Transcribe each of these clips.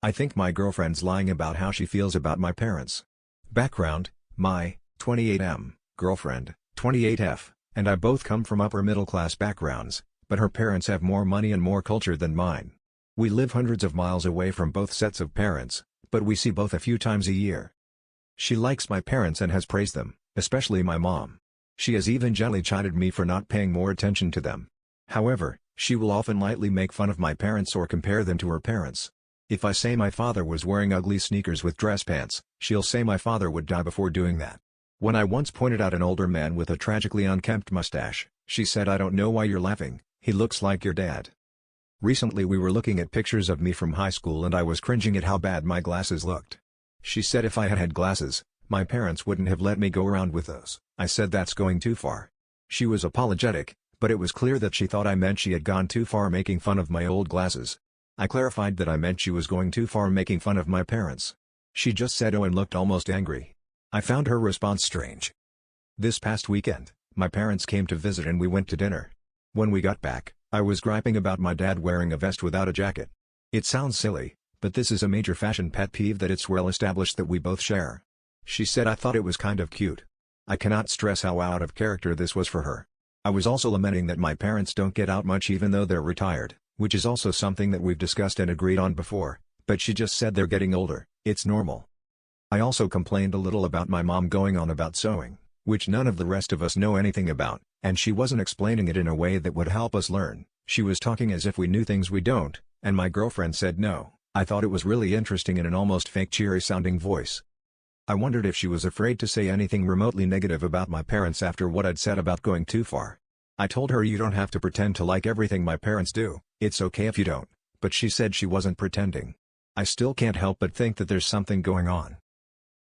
I think my girlfriend's lying about how she feels about my parents. Background: my 28M girlfriend, 28F, and I both come from upper middle class backgrounds, but her parents have more money and more culture than mine. We live hundreds of miles away from both sets of parents, but we see both a few times a year. She likes my parents and has praised them, especially my mom. She has even gently chided me for not paying more attention to them. However, she will often lightly make fun of my parents or compare them to her parents. If I say my father was wearing ugly sneakers with dress pants, she'll say my father would die before doing that. When I once pointed out an older man with a tragically unkempt mustache, she said, "I don't know why you're laughing, he looks like your dad." Recently we were looking at pictures of me from high school and I was cringing at how bad my glasses looked. She said if I had had glasses, my parents wouldn't have let me go around with those. I said that's going too far. She was apologetic, but it was clear that she thought I meant she had gone too far making fun of my old glasses. I clarified that I meant she was going too far making fun of my parents. She just said oh and looked almost angry. I found her response strange. This past weekend, my parents came to visit and we went to dinner. When we got back, I was griping about my dad wearing a vest without a jacket. It sounds silly, but this is a major fashion pet peeve that it's well established that we both share. She said I thought it was kind of cute. I cannot stress how out of character this was for her. I was also lamenting that my parents don't get out much even though they're retired, which is also something that we've discussed and agreed on before, but she just said they're getting older, it's normal. I also complained a little about my mom going on about sewing, which none of the rest of us know anything about, and she wasn't explaining it in a way that would help us learn. She was talking as if we knew things we don't, and my girlfriend said no. I thought it was really interesting in an almost fake cheery sounding voice. I wondered if she was afraid to say anything remotely negative about my parents after what I'd said about going too far. I told her you don't have to pretend to like everything my parents do, it's okay if you don't, but she said she wasn't pretending. I still can't help but think that there's something going on.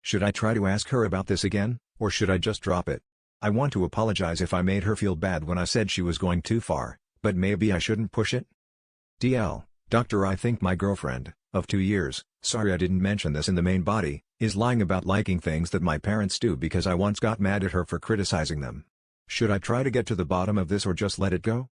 Should I try to ask her about this again, or should I just drop it? I want to apologize if I made her feel bad when I said she was going too far, but maybe I shouldn't push it? DL, Doctor, I think my girlfriend, of 2 years, sorry I didn't mention this in the main body, is lying about liking things that my parents do because I once got mad at her for criticizing them. Should I try to get to the bottom of this or just let it go?